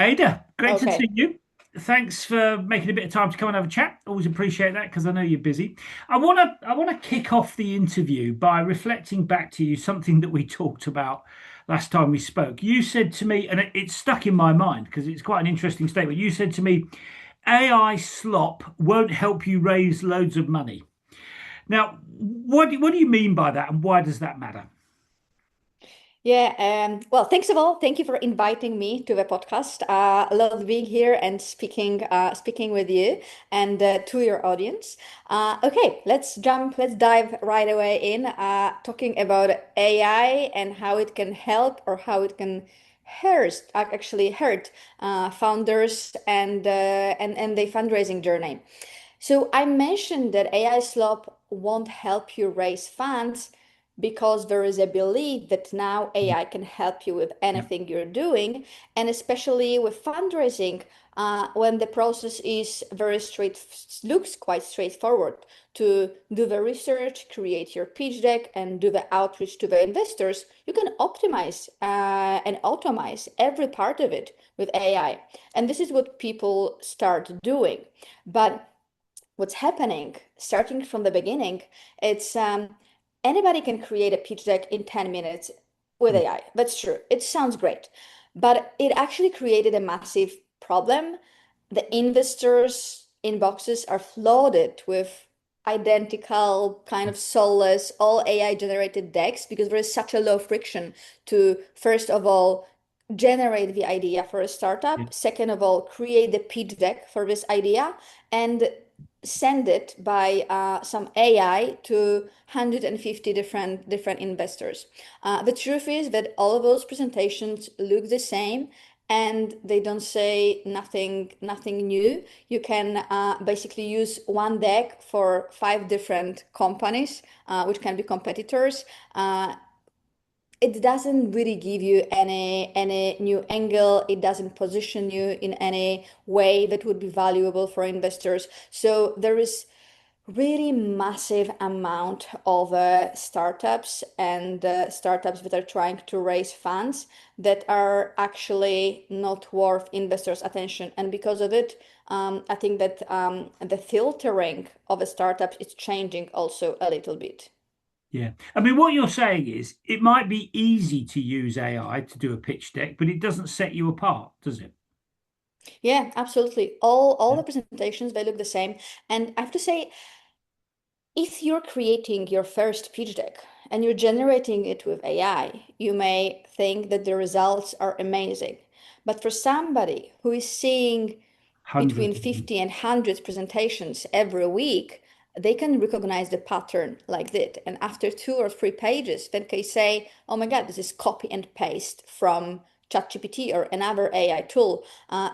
Ada, great to see Okay. you. Thanks for making a bit of time to come and have a chat. Always appreciate that because I know you're busy. I want to kick off the interview by reflecting back to you something that we talked about last time we spoke. You said to me, and it's stuck in my mind because it's quite an interesting statement. You said to me, AI slop won't help you raise loads of money. Now, what do you mean by that, and why does that matter? Yeah. Well, thanks of all. Thank you for inviting me to the podcast. I love being here and speaking with you and to your audience. Okay, let's dive right away in, talking about AI and how it can help or how it can actually hurt founders and their fundraising journey. So I mentioned that AI slop won't help you raise funds because there is a belief that now AI can help you with Yeah. anything you're doing, and especially with fundraising, when the process is looks quite straightforward to do the research, create your pitch deck, and do the outreach to the investors. You can optimize and automate every part of it with AI, and this is what people start doing. But what's happening starting from the beginning, it's anybody can create a pitch deck in 10 minutes with Yeah. AI. That's true. It sounds great, but it actually created a massive problem. The investors inboxes are flooded with identical kind of soulless all AI generated decks because there is such a low friction to, first of all, generate the idea for a Yeah. startup, second of all, create the pitch deck for this idea, and send it by some AI to 150 different investors. The truth is that all of those presentations look the same and they don't say nothing new. You can basically use one deck for five different companies, which can be competitors. It doesn't really give you any new angle. It doesn't position you in any way that would be valuable for investors. So there is really massive amount of startups that are trying to raise funds that are actually not worth investors' attention. And because of it, I think that the filtering of a startup is changing also a little bit. Yeah. I mean, what you're saying is it might be easy to use AI to do a pitch deck, but it doesn't set you apart, does it? Yeah, absolutely. All Yeah. the presentations, they look the same. And I have to say, if you're creating your first pitch deck and you're generating it with AI, you may think that the results are amazing. But for somebody who is seeing between Hundreds of them. 50 and 100 presentations every week, they can recognize the pattern like that. And after two or three pages, then they say, oh my God, this is copy and paste from ChatGPT or another AI tool.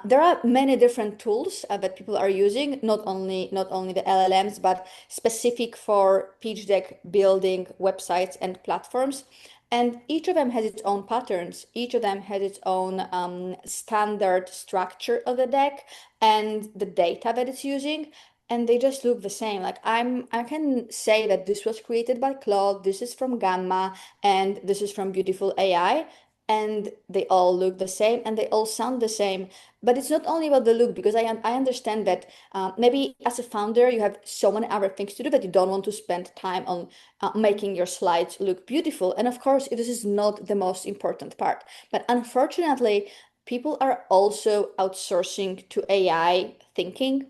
There are many different tools that people are using, not only the LLMs, but specific for pitch deck building websites and platforms. And each of them has its own patterns. Each of them has its own standard structure of the deck and the data that it's using. And they just look the same. Like I can say that this was created by Claude, this is from Gamma, and this is from Beautiful AI. And they all look the same and they all sound the same. But it's not only about the look, because I understand that maybe as a founder, you have so many other things to do that you don't want to spend time on making your slides look beautiful. And of course, this is not the most important part. But unfortunately, people are also outsourcing to AI thinking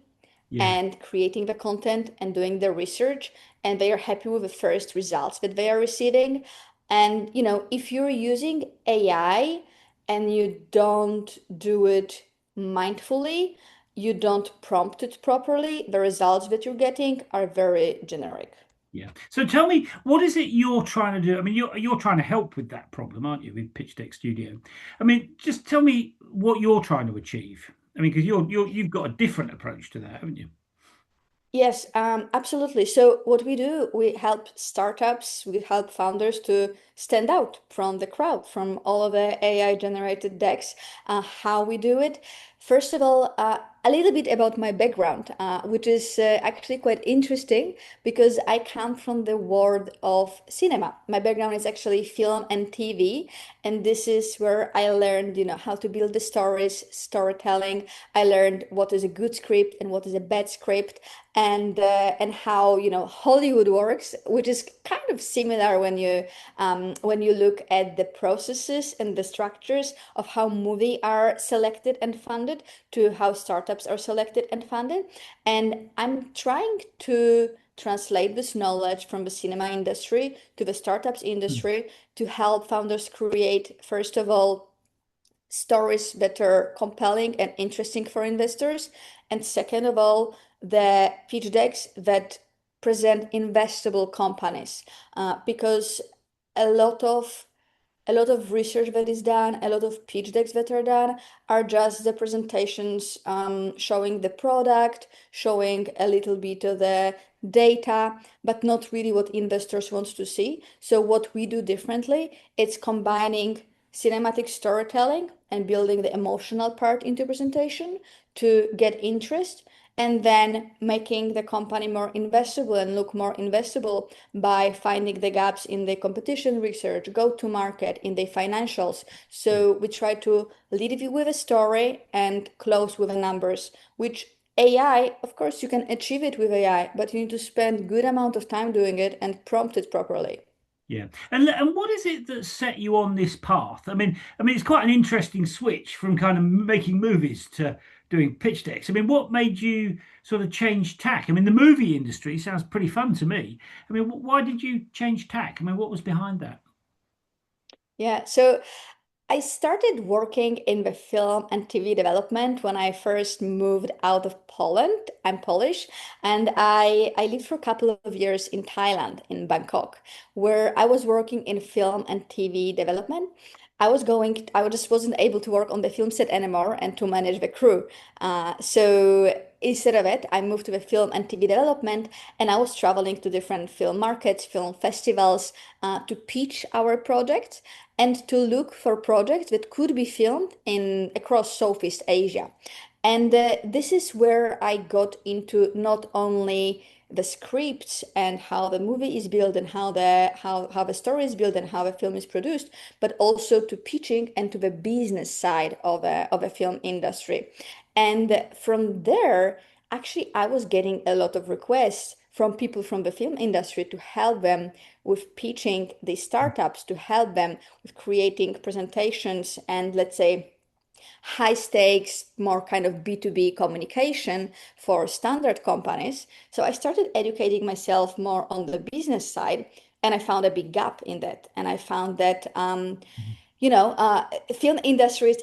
Yeah. and creating the content and doing the research, and they are happy with the first results that they are receiving. And if you're using AI and you don't do it mindfully, you don't prompt it properly, the results that you're getting are very generic. Yeah. So tell me, what is it you're trying to do? I mean, you're trying to help with that problem, aren't you, with Pitch Deck Studio? I mean, just tell me what you're trying to achieve. I mean, because you've got a different approach to that, haven't you? Yes, absolutely. So what we do, we help startups, we help founders to stand out from the crowd, from all of the AI generated decks. How we do it. First of all, a little bit about my background, which is actually quite interesting because I come from the world of cinema. My background is actually film and TV, and this is where I learned, how to build the stories, storytelling. I learned what is a good script and what is a bad script, and how Hollywood works, which is kind of similar when you look at the processes and the structures of how movies are selected and funded to how startups are selected and funded. And I'm trying to translate this knowledge from the cinema industry to the startups Mm. industry to help founders create, first of all, stories that are compelling and interesting for investors. And second of all, the pitch decks that present investable companies. Because a lot of a lot of research that is done, a lot of pitch decks that are done are just the presentations showing the product, showing a little bit of the data, but not really what investors want to see. So what we do differently, it's combining cinematic storytelling and building the emotional part into presentation to get interest, and then making the company more investable and look more investable by finding the gaps in the competition research, go to market, in the financials. Yeah. So we try to lead you with a story and close with the numbers, which AI, of course, you can achieve it with AI, but you need to spend good amount of time doing it and prompt it properly. Yeah. And what is it that set you on this path? I mean, it's quite an interesting switch from kind of making movies to doing pitch decks. I mean, what made you sort of change tack? I mean, the movie industry sounds pretty fun to me. I mean, why did you change tack? I mean, what was behind that? Yeah, so I started working in the film and TV development when I first moved out of Poland. I'm Polish, and I lived for a couple of years in Thailand, in Bangkok, where I was working in film and TV development. I just wasn't able to work on the film set anymore and to manage the crew. So instead of it, I moved to the film and TV development, and I was traveling to different film markets, film festivals, to pitch our projects and to look for projects that could be filmed in across Southeast Asia. And this is where I got into not only the scripts and how the movie is built and how the story is built and how a film is produced, but also to pitching and to the business side of a film industry. And from there, actually, I was getting a lot of requests from people from the film industry to help them with pitching the startups, to help them with creating presentations and, let's say, high stakes, more kind of B2B communication for standard companies. So I started educating myself more on the business side, and I found a big gap in that. And I found that film industry is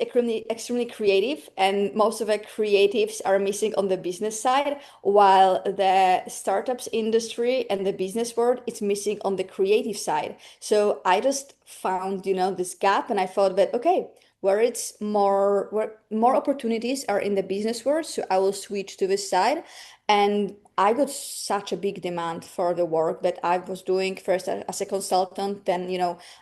extremely creative, and most of the creatives are missing on the business side, while the startups industry and the business world is missing on the creative side. So I just found, this gap, and I thought that, okay, where more opportunities are in the business world, so I will switch to this side. And I got such a big demand for the work that I was doing first as a consultant. Then,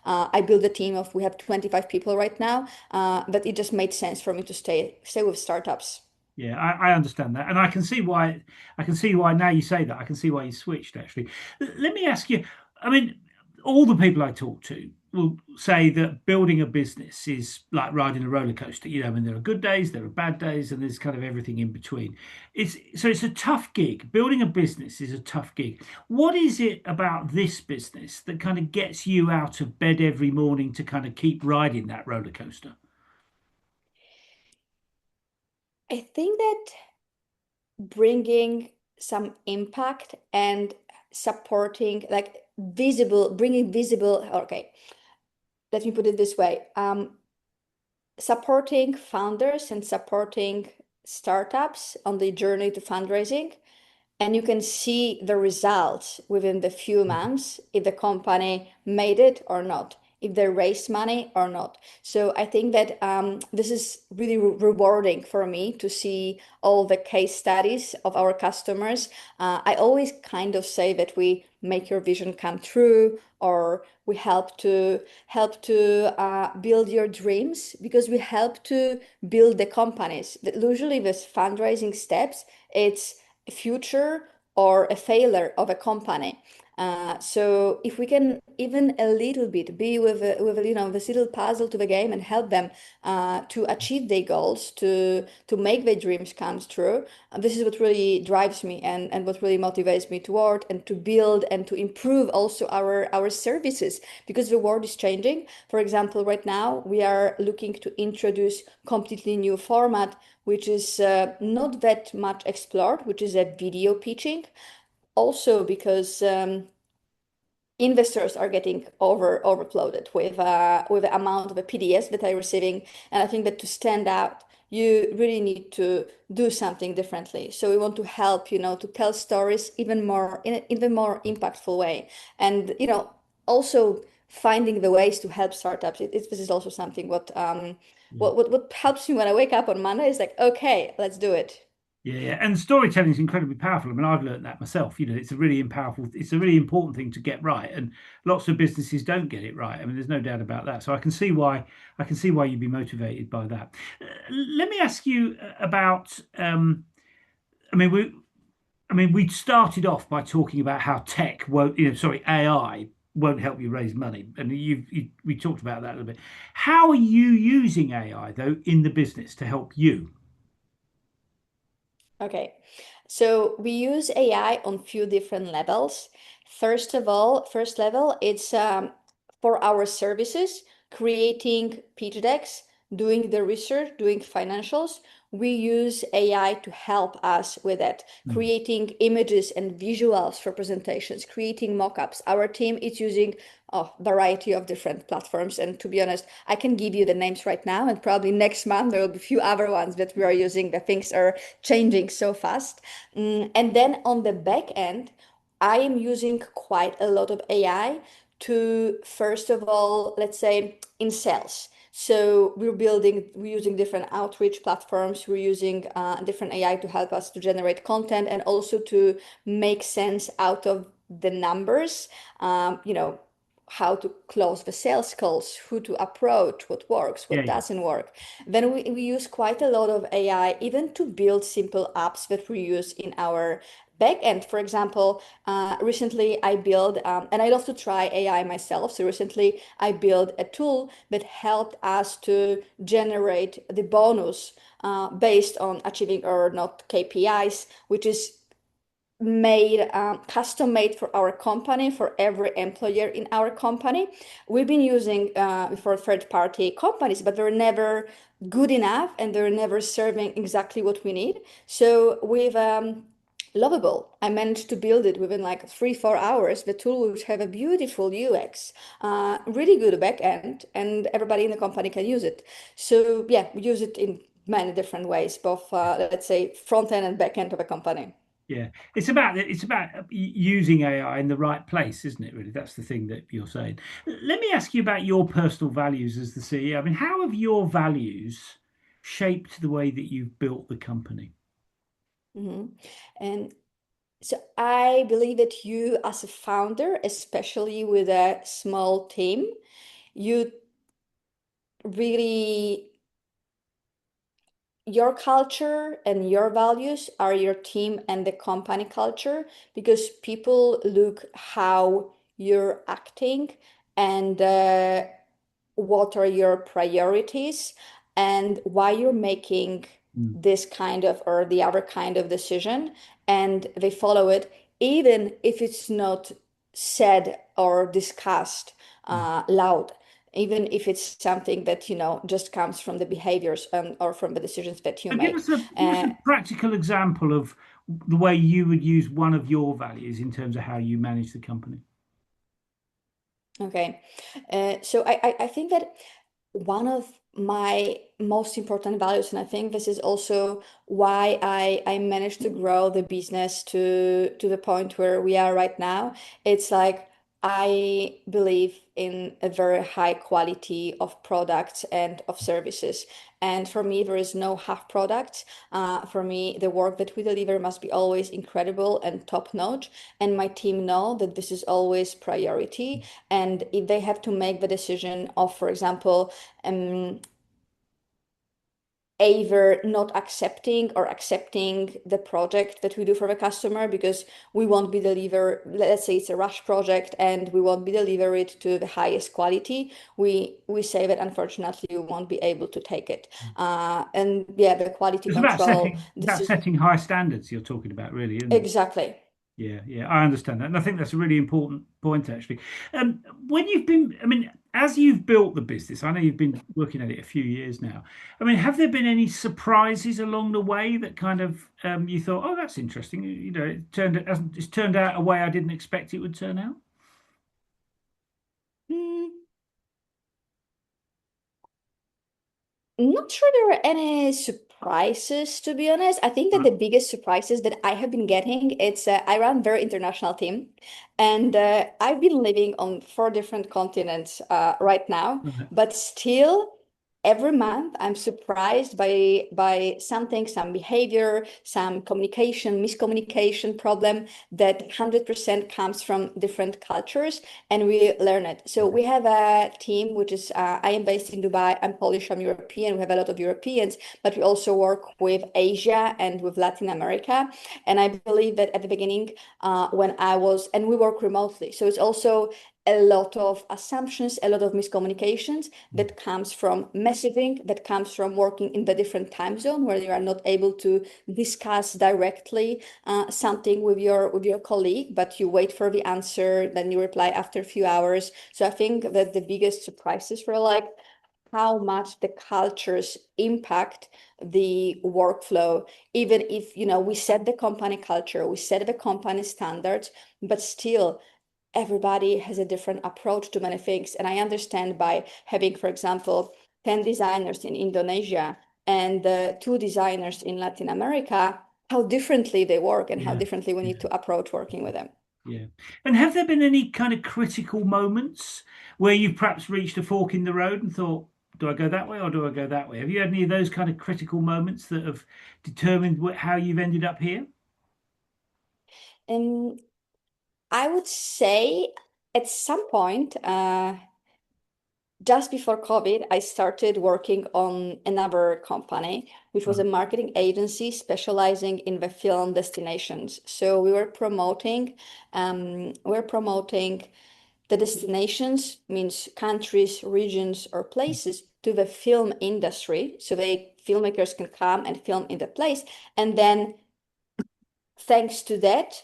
I built a team of, we have 25 people right now, but it just made sense for me to stay with startups. Yeah, I understand that, and I can see why. I can see why now you say that. I can see why you switched actually. Let me ask you. I mean, all the people I talk to will say that building a business is like riding a roller coaster. I mean, there are good days, there are bad days, and there's kind of everything in between. It's a tough gig. Building a business is a tough gig. What is it about this business that kind of gets you out of bed every morning to kind of keep riding that roller coaster? I think that bringing some impact and supporting, like bringing visible, okay, let me put it this way. Supporting founders and supporting startups on the journey to fundraising, and you can see the results within the few months if the company made it or not. if they raise money or not. So I think that this is really rewarding for me to see all the case studies of our customers. I always kind of say that we make your vision come true, or we help to build your dreams, because we help to build the companies. That usually with fundraising steps, it's a future or a failure of a company. So if we can even a little bit be with this little puzzle to the game and help them to achieve their goals, to make their dreams come true, this is what really drives me, and what really motivates me to work and to build and to improve also our services, because the world is changing. For example, right now we are looking to introduce completely new format, which is not that much explored, which is a video pitching. Also because investors are getting overloaded with the amount of the PDS that they're receiving, and I think that to stand out, you really need to do something differently. So we want to help, to tell stories even more in an even more impactful way, and also finding the ways to help startups. This is also something what helps me when I wake up on Monday is like, okay, let's do it. Yeah, yeah, and storytelling is incredibly powerful. I mean, I've learned that myself. It's a really powerful, it's a really important thing to get right, and lots of businesses don't get it right. I mean, there's no doubt about that. So I can see why you'd be motivated by that. Let me ask you about. I mean, we started off by talking about how tech won't, sorry, AI won't help you raise money, and we talked about that a little bit. How are you using AI though in the business to help you? Okay, so we use AI on few different levels. First of all, first level, it's for our services, creating pitch decks, doing the research, doing financials. We use AI to help us with that, Mm. creating images and visuals for presentations, creating mockups. Our team is using a variety of different platforms, and to be honest, I can give you the names right now, and probably next month there will be a few other ones that we are using. The things are changing so fast. And then on the back end, I am using quite a lot of AI to, first of all, let's say in sales. So we're using different outreach platforms. We're using different AI to help us to generate content and also to make sense out of the numbers. How to close the sales calls, who to approach, what works, Yeah, what doesn't work. Then we use quite a lot of AI even to build simple apps that we use in our back end. For example, recently I built, and I love to try AI myself. So recently I built a tool that helped us to generate the bonus based on achieving or not KPIs, which is made custom made for our company, for every employer in our company. We've been using for third party companies, but they're never good enough and they're never serving exactly what we need. So with Lovable, I managed to build it within like 3-4 hours. The tool will have a beautiful UX, really good back end, and everybody in the company can use it. So yeah, we use it in many different ways, both let's say front end and back end of a company. yeah. It's about using AI in the right place, isn't it? Really, that's the thing that you're saying. Let me ask you about your personal values as the CEO. I mean, how have your values shaped the way that you've built the company? Mhm. And so I believe that you, as a founder, especially with a small team, you really, your culture and your values are your team and the company culture, because people look how you're acting and what are your priorities and why you're making Mm. this kind of or the other kind of decision, and they follow it even if it's not said or discussed Mm. loud, even if it's something that just comes from the behaviors or from the decisions that you So give make. us a practical example of the way you would use one of your values in terms of how you manage the company. Okay. So I think that one of my most important values, and I think this is also why I managed to grow the business to the point where we are right now. It's like I believe in a very high quality of products and of services. And for me, there is no half product. For me, the work that we deliver must be always incredible and top notch. And my team know that this is always priority. And if they have to make the decision of, for example, um, either not accepting or accepting the project that we do for the customer because we won't be deliver, let's say it's a rush project and we won't be deliver it to the highest quality, we say that unfortunately we won't be able to take it. And yeah, the quality It's about control, setting this is high standards you're talking about, really, isn't it? exactly. Yeah, yeah, I understand that, and I think that's a really important point, actually. When you've been, I mean, as you've built the business, I know you've been working at it a few years now. I mean, have there been any surprises along the way that kind of you thought, oh, that's interesting? You know, it's turned out a way I didn't expect it would turn out. Hmm. Not sure there were any surprises, to be honest. I think that Right. the biggest surprises that I have been getting, it's I run very international team, and I've been living on four different continents right now, Right. but still every month I'm surprised by something, some behavior, some communication, miscommunication problem that 100% comes from different cultures, and we learn it. So we have a team which is I am based in Dubai. I'm Polish. I'm European. We have a lot of Europeans, but we also work with Asia and with Latin America. And I believe that at the beginning, when I was, and we work remotely, so it's also a lot of assumptions, a lot of miscommunications that comes from messaging, that comes from working in the different time zone where you are not able to discuss directly something with your colleague, but you wait for the answer, then you reply after a few hours. So I think that the biggest surprises were like how much the cultures impact the workflow, even if, you know, we set the company culture, we set the company standards, but still everybody has a different approach to many things. And I understand by having, for example, 10 designers in Indonesia and two designers in Latin America, how differently they work and how Yeah, differently we yeah, need to approach working with them. yeah. And have there been any kind of critical moments where you've perhaps reached a fork in the road and thought, do I go that way or do I go that way? Have you had any of those kind of critical moments that have determined how you've ended up here? And I would say at some point, just before COVID, I started working on another company, which was a Right. marketing agency specializing in the film destinations. So we're promoting the destinations, means countries, regions, or places to the film industry. So they filmmakers can come and film in the place, and then thanks to that,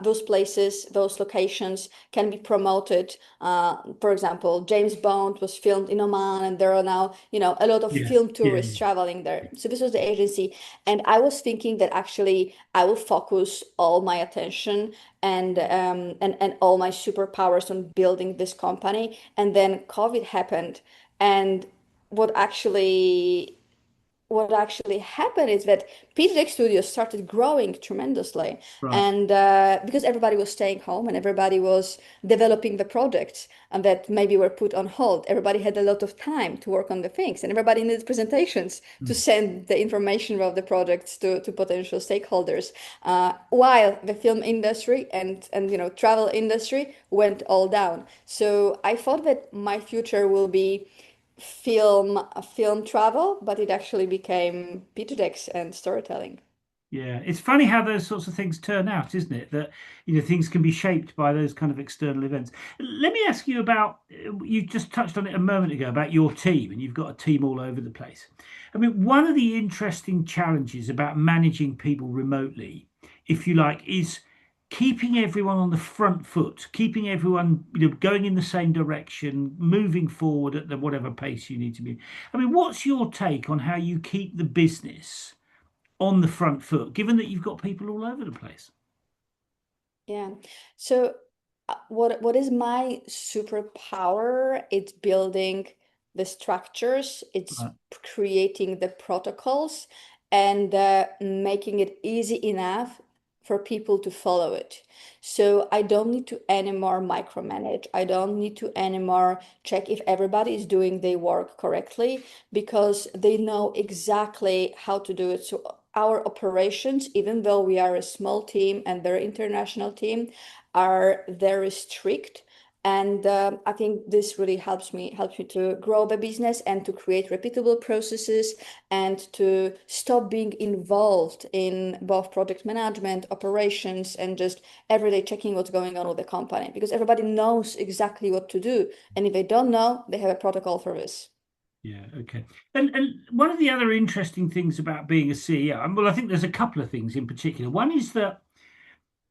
those places, those locations can be promoted. For example, James Bond was filmed in Oman, and there are now, you know, a lot of Yeah, film yeah, tourists traveling there. So this was the agency, and I was thinking that actually I will focus all my attention and all my superpowers on building this company. And then COVID happened, and what actually what actually happened is that Pixel Studios started growing tremendously, right. and because everybody was staying home and everybody was developing the projects and that maybe were put on hold, everybody had a lot of time to work on the things, and everybody needed presentations to Mm. send the information of the projects to potential stakeholders. While the film industry and you know travel industry went all down, so I thought that my future will be film travel, but it actually became pitch decks and storytelling. Yeah, it's funny how those sorts of things turn out, isn't it? That things can be shaped by those kind of external events. Let me ask you about, you just touched on it a moment ago about your team, and you've got a team all over the place. I mean, one of the interesting challenges about managing people remotely, if you like, is keeping everyone on the front foot, keeping everyone, going in the same direction, moving forward at the whatever pace you need to be. I mean, what's your take on how you keep the business on the front foot, given that you've got people all over the place? Yeah. So what is my superpower? It's building the structures, it's Right. creating the protocols and making it easy enough for people to follow it. So I don't need to anymore micromanage. I don't need to anymore check if everybody is doing their work correctly, because they know exactly how to do it. So our operations, even though we are a small team and very international team, are very strict. And I think this really helps me to grow the business and to create repeatable processes and to stop being involved in both project management, operations, and just everyday checking what's going on with the company, because everybody knows exactly what to do. And if they don't know, they have a protocol for this. Yeah, okay. And one of the other interesting things about being a CEO, and well, I think there's a couple of things in particular. One is that,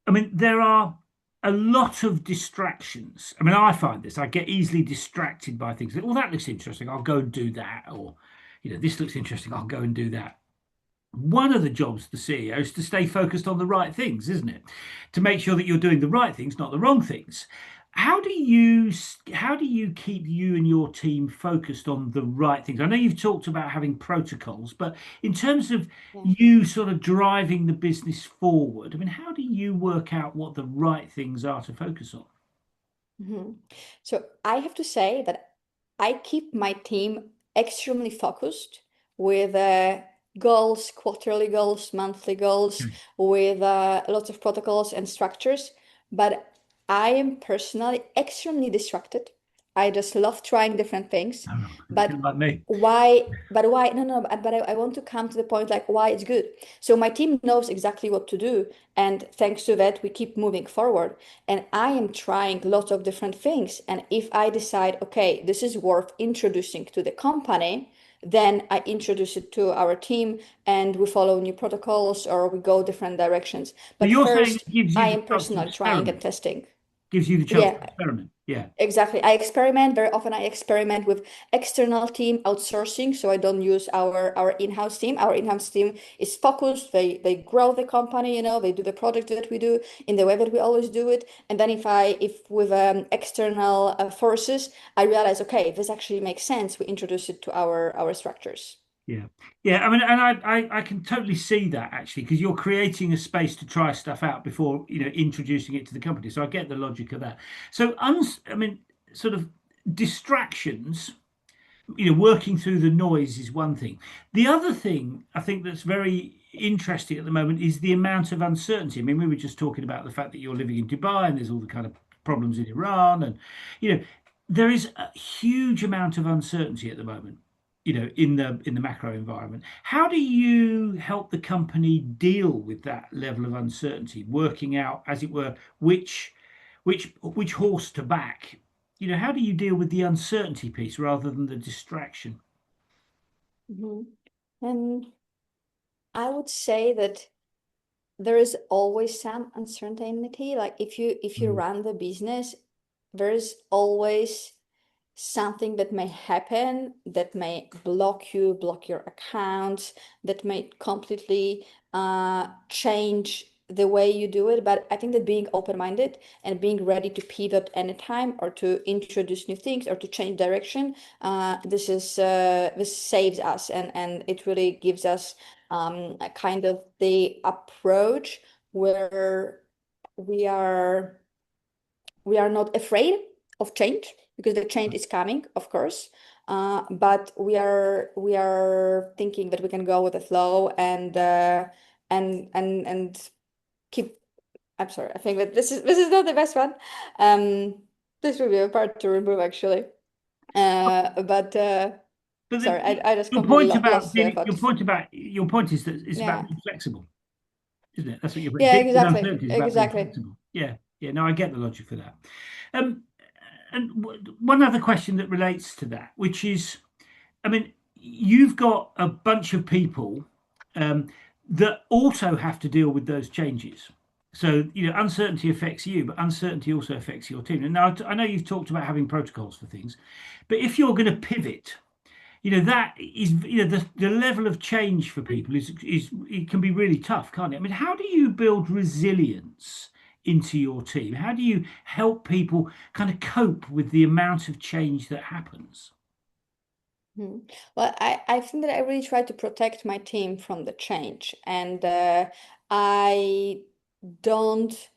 I mean, there are a lot of distractions. I mean, I find this, I get easily distracted by things. Well, that looks interesting, I'll go and do that. Or, this looks interesting, I'll go and do that. One of the jobs of the CEO is to stay focused on the right things, isn't it? To make sure that you're doing the right things, not the wrong things. How do you keep you and your team focused on the right things? I know you've talked about having protocols, but in terms of Yeah. you sort of driving the business forward, I mean, how do you work out what the right things are to focus on? Mhm. So I have to say that I keep my team extremely focused with goals, quarterly goals, monthly goals, Okay. with lots of protocols and structures. But I am personally extremely distracted. I just love trying different things. Oh, But like me. why? No, no, but I want to come to the point like why it's good. So my team knows exactly what to do. And thanks to that, we keep moving forward. And I am trying lots of different things. And if I decide, okay, this is worth introducing to the company, then I introduce it to our team and we follow new protocols or we go different directions. So But you're saying first, it gives you I the am chance to personally trying and experiment, testing. gives you the chance to Yeah, experiment. Yeah. exactly. I experiment very often. I experiment with external team outsourcing, so I don't use our in-house team. Our in-house team is focused. They grow the company, they do the project that we do in the way that we always do it. And then if with external forces, I realize, okay, this actually makes sense. We introduce it to our structures. Yeah, yeah. I mean, and I can totally see that actually, because you're creating a space to try stuff out before introducing it to the company. So I get the logic of that. So, I mean, sort of distractions. Working through the noise is one thing. The other thing I think that's very interesting at the moment is the amount of uncertainty. I mean, we were just talking about the fact that you're living in Dubai and there's all the kind of problems in Iran, and you know, there is a huge amount of uncertainty at the moment. In the macro environment. How do you help the company deal with that level of uncertainty, working out, as it were, which horse to back? How do you deal with the uncertainty piece rather than the distraction? Mhm. And I would say that there is always some uncertainty. Like if you Mm. run the business, there is always something that may happen that may block your accounts, that may completely change the way you do it. But I think that being open-minded and being ready to pivot anytime or to introduce new things or to change direction, this saves us and it really gives us a kind of the approach where we are we are not afraid of change because the change is coming, of course. But we are thinking that we can go with the flow and keep. I'm sorry. I think that this is not the best one. Um, this will be a part to remove actually. But But sorry, I just your completely point about lost the dealing, your focus. point about your point is that it's about Yeah. being flexible, isn't it? That's what you're Yeah. dealing with Exactly. uncertainty is about being Exactly. flexible. Yeah, yeah. No, I get the logic for that. Um, and one other question that relates to that, which is, I mean, you've got a bunch of people um, that also have to deal with those changes. So, uncertainty affects you, but uncertainty also affects your team. And now I know you've talked about having protocols for things, but if you're going to pivot, that is, the level of change for people is it can be really tough, can't it? I mean, how do you build resilience into your team? How do you help people kind of cope with the amount of change that happens? Hmm. Well, I think that I really try to protect my team from the change. And I don't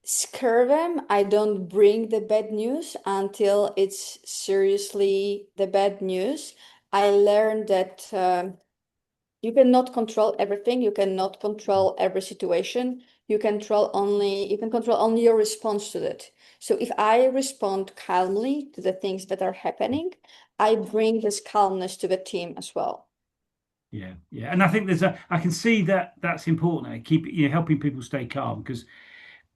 scare them. I don't bring the bad news until it's seriously the bad news. I learned that you cannot control everything. You cannot control every situation. You can control only your response to it. So if I respond calmly to the things that are happening, I bring this calmness to the team as well. Yeah, yeah, and I think I can see that that's important. Keep helping people stay calm because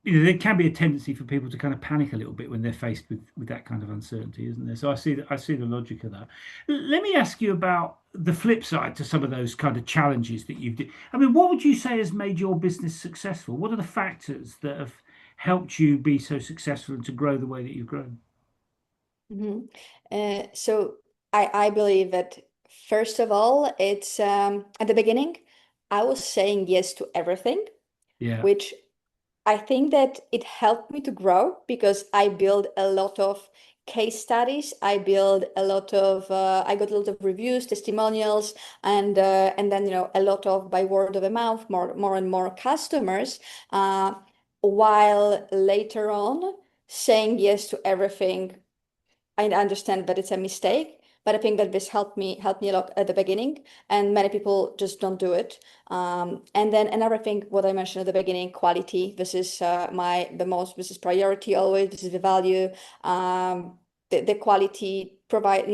there can be a tendency for people to kind of panic a little bit when they're faced with that kind of uncertainty, isn't there? So I see the logic of that. Let me ask you about the flip side to some of those kind of challenges that you've. I mean, what would you say has made your business successful? What are the factors that have helped you be so successful and to grow the way that you've grown? Mhm. So I believe that first of all, it's at the beginning, I was saying yes to everything, Yeah, which I think that it helped me to grow because I build a lot of case studies. I got a lot of reviews, testimonials, and then a lot of by word of mouth, more and more customers. Uh, while later on saying yes to everything, I understand that it's a mistake, but I think that this helped me a lot at the beginning, and many people just don't do it. And then another thing, what I mentioned at the beginning, quality. This is this is priority always. This is the value. The quality provide,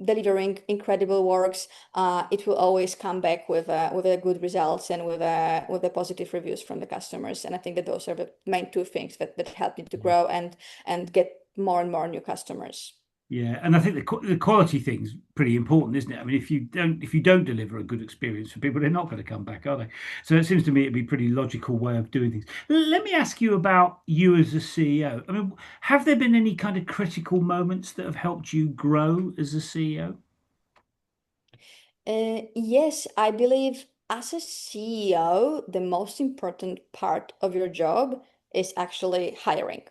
delivering incredible works. It will always come back with a good results and with the positive reviews from the customers. And I think that those are the main two things that help me to yeah. grow and get more and more new customers. Yeah, and I think the quality thing's pretty important, isn't it? I mean, if you don't deliver a good experience for people, they're not going to come back, are they? So it seems to me it'd be a pretty logical way of doing things. Let me ask you about you as a CEO. I mean, have there been any kind of critical moments that have helped you grow as a CEO? Yes, I believe as a CEO, the most important part of your job is actually hiring.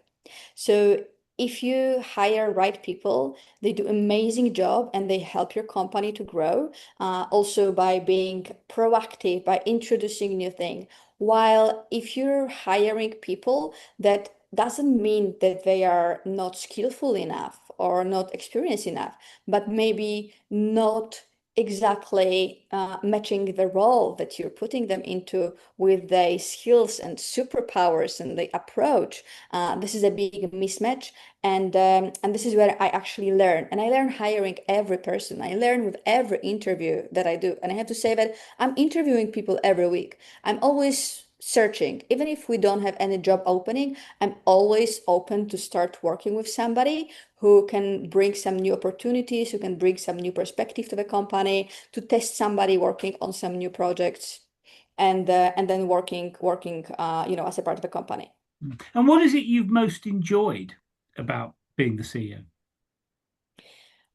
So if you hire right people, they do amazing job and they help your company to grow. Also by being proactive, by introducing new thing. While if you're hiring people, that doesn't mean that they are not skillful enough or not experienced enough, but maybe not exactly matching the role that you're putting them into with the skills and superpowers and the approach. This is a big mismatch, and this is where I actually learn. And I learn hiring every person. I learn with every interview that I do. And I have to say that I'm interviewing people every week. I'm always searching. Even if we don't have any job opening, I'm always open to start working with somebody who can bring some new opportunities, who can bring some new perspective to the company, to test somebody working on some new projects, and then working as a part of the company. And what is it you've most enjoyed about being the CEO?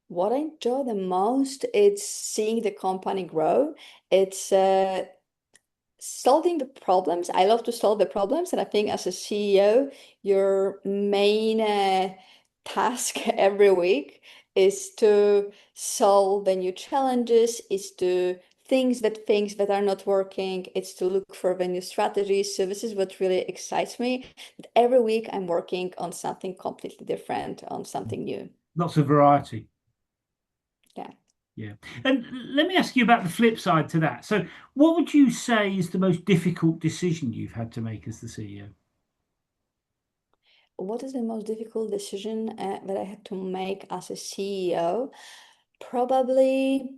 What I enjoy the most is seeing the company grow. It's solving the problems. I love to solve the problems, and I think as a CEO, your main task every week is to solve the new challenges, is to things that are not working, it's to look for the new strategies. So this is what really excites me. That every week I'm working on something completely different, on something new. Lots of variety. Yeah. Yeah. And let me ask you about the flip side to that. So, what would you say is the most difficult decision you've had to make as the CEO? What is the most difficult decision that I had to make as a CEO? Probably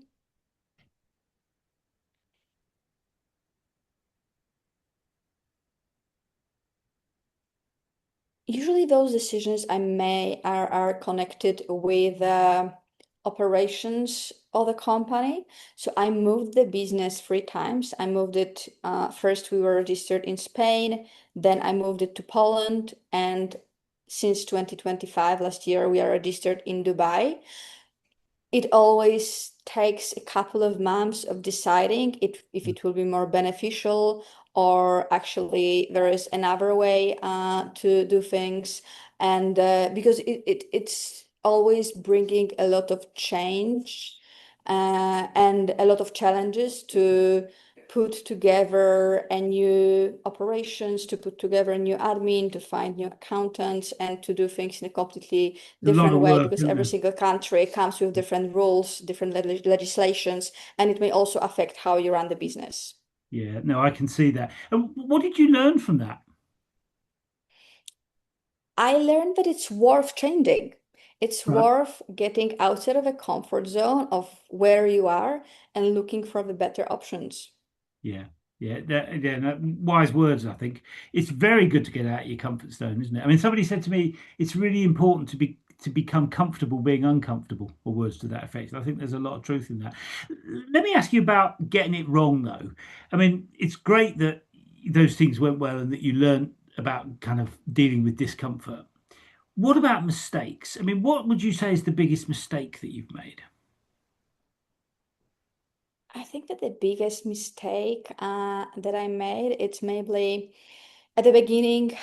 usually those decisions I may are connected with operations of the company. So I moved the business 3 times. I moved it first we were registered in Spain, then I moved it to Poland, and since 2025, last year, we are registered in Dubai. It always takes a couple of months of deciding if it will be more beneficial or actually there is another way to do things. And because it's always bringing a lot of change and a lot of challenges put together a new operations, to put together a new admin, to find new accountants, and to do things in a completely A lot different of way work, because isn't every there? single country comes with different rules, different legislations, and it may also affect how you run the business. Yeah, no, I can see that. And what did you learn from that? I learned that it's worth changing. It's Right. worth getting outside of a comfort zone of where you are and looking for the better options. Yeah, yeah, no, wise words, I think. It's very good to get out of your comfort zone, isn't it? I mean, somebody said to me, it's really important to become comfortable being uncomfortable, or words to that effect. I think there's a lot of truth in that. Let me ask you about getting it wrong, though. I mean, it's great that those things went well and that you learned about kind of dealing with discomfort. What about mistakes? I mean, what would you say is the biggest mistake that you've made? I think that the biggest mistake that I made, it's maybe at the beginning,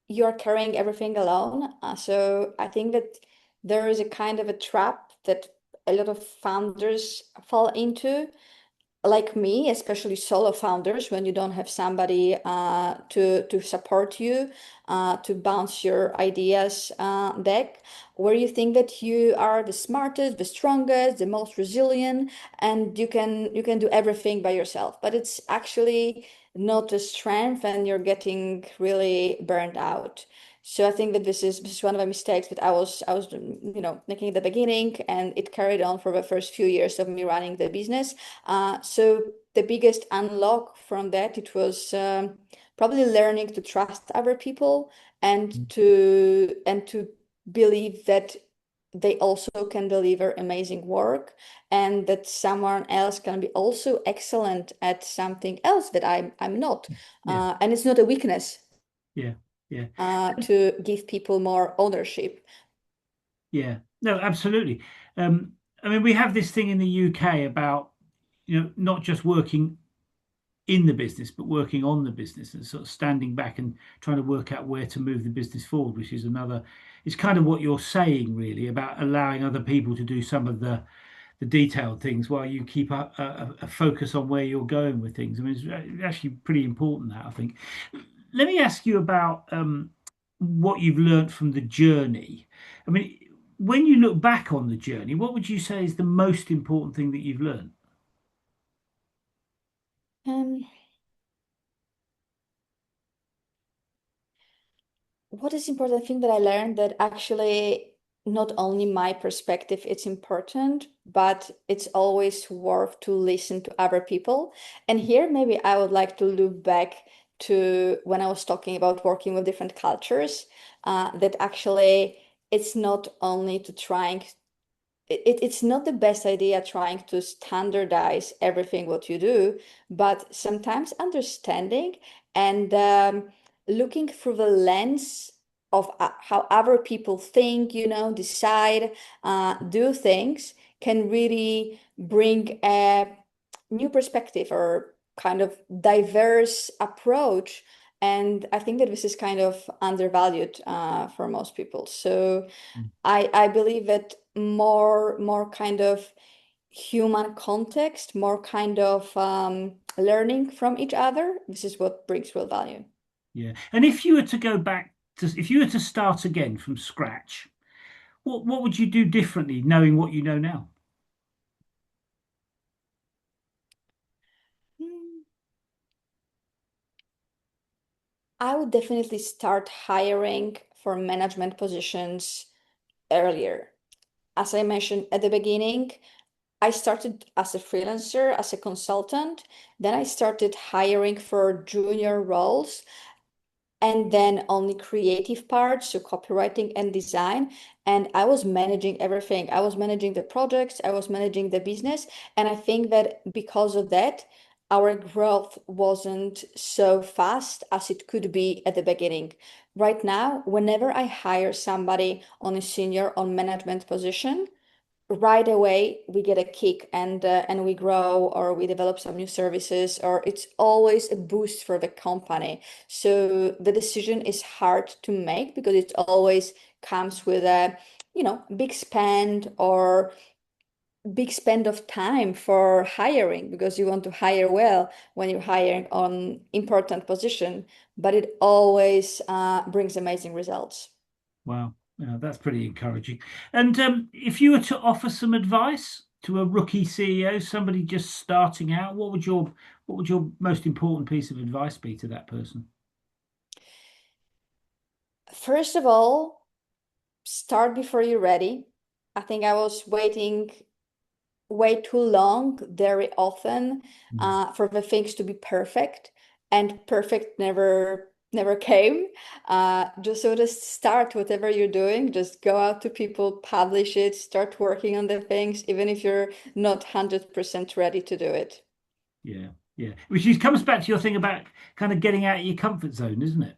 you're carrying everything alone. So I think that there is a kind of a trap that a lot of founders fall into, like me, especially solo founders, when you don't have somebody to support you, to bounce your ideas back, where you think that you are the smartest, the strongest, the most resilient, and you can do everything by yourself. But it's actually not a strength, and you're getting really burned out. So I think that this is one of the mistakes that I was making at the beginning, and it carried on for the first few years of me running the business. So the biggest unlock from that, it was probably learning to trust other people and to believe that they also can deliver amazing work, and that someone else can be also excellent at something else that I'm not. Yeah, And it's not a weakness yeah, yeah. to give people more ownership. Yeah, no, absolutely. I mean, we have this thing in the UK about, not just working in the business, but working on the business and sort of standing back and trying to work out where to move the business forward, which is another, it's kind of what you're saying really about allowing other people to do some of the detailed things while you keep a focus on where you're going with things. I mean, it's actually pretty important that I think. Let me ask you about what you've learned from the journey. I mean, when you look back on the journey, what would you say is the most important thing that you've learned? Um, what is important? I think that I learned that actually not only my perspective it's important, but it's always worth to listen to other people. And here maybe I would like to look back to when I was talking about working with different cultures, that actually it's not only to trying it's not the best idea trying to standardize everything what you do, but sometimes understanding and looking through the lens of how other people think, decide, do things can really bring a new perspective or kind of diverse approach. And I think that this is kind of undervalued for most people. So I believe that more kind of human context, more kind of learning from each other. This is what brings real value. Yeah. And if you were to go back to, if you were to start again from scratch, what would you do differently knowing what you know now? Hmm. I would definitely start hiring for management positions earlier. As I mentioned at the beginning, I started as a freelancer, as a consultant. Then I started hiring for junior roles, and then only creative parts, so copywriting and design. And I was managing everything. I was managing the projects, I was managing the business. And I think that because of that, our growth wasn't so fast as it could be at the beginning. Right now, whenever I hire somebody on a senior on management position, right away we get a kick, and we grow or we develop some new services, or it's always a boost for the company. So the decision is hard to make because it always comes with a big spend or big spend of time for hiring because you want to hire well when you're hiring on important position, but it always brings amazing results. Wow, yeah, that's pretty encouraging. And if you were to offer some advice to a rookie CEO, somebody just starting out, what would your most important piece of advice be to that person? First of all, start before you're ready. I think I was waiting way too long very often Mm. for the things to be perfect, and perfect never came. Just start whatever you're doing, just go out to people, publish it, start working on the things even if you're not 100% ready to do it. Yeah, yeah. Comes back to your thing about kind of getting out of your comfort zone, isn't it?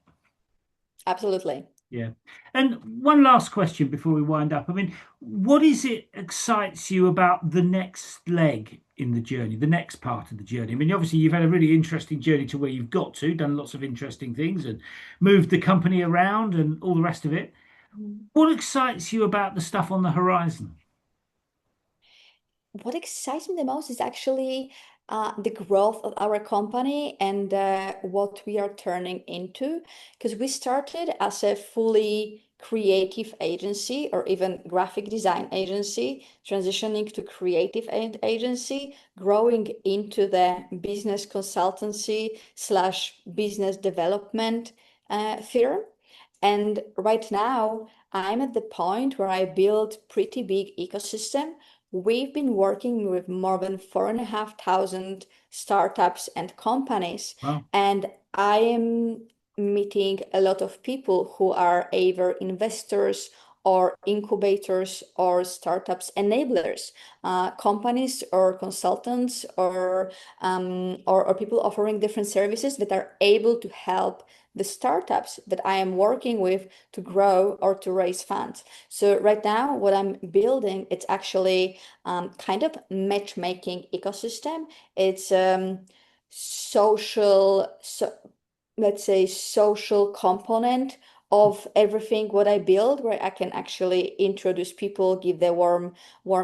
Absolutely. Yeah. And one last question before we wind up. I mean, what is it excites you about the next leg in the journey, the next part of the journey? I mean, obviously, you've had a really interesting journey to where you've got to, done lots of interesting things and moved the company around and all the rest of it. What excites you about the stuff on the horizon? What excites me the most is actually the growth of our company and what we are turning into. Because we started as a fully creative agency or even graphic design agency, transitioning to creative agency, growing into the business consultancy slash business development firm. And right now, I'm at the point where I build pretty big ecosystem. We've been working with more than 4,500 startups and companies, Well, and I am meeting a lot of people who are either investors or incubators or startups enablers, companies or consultants or people offering different services that are able to help the startups that I am working with to grow or to raise funds. So right now, what I'm building, it's actually kind of matchmaking ecosystem. It's social, so let's say social component of everything what I build, where I can actually introduce people, give the warm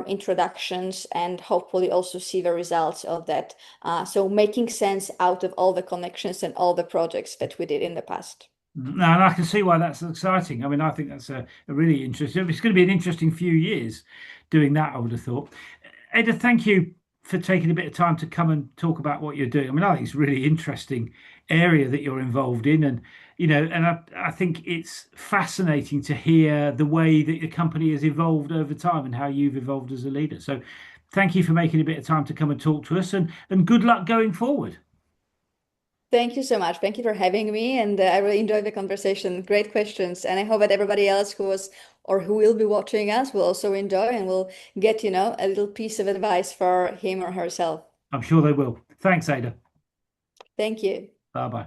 introductions, and hopefully also see the results of that. So making sense out of all the connections and all the projects that we did in the past. no, and I can see why that's exciting. I mean, I think that's a really interesting. It's going to be an interesting few years doing that, I would have thought. Ada, thank you for taking a bit of time to come and talk about what you're doing. I mean, I think it's a really interesting area that you're involved in, and I think it's fascinating to hear the way that your company has evolved over time and how you've evolved as a leader. So, thank you for making a bit of time to come and talk to us, and good luck going forward. Thank you so much. Thank you for having me. And I really enjoyed the conversation. Great questions. And I hope that everybody else who was or who will be watching us will also enjoy and will get, a little piece of advice for him or herself. I'm sure they will. Thanks, Ada. Thank you. Bye bye.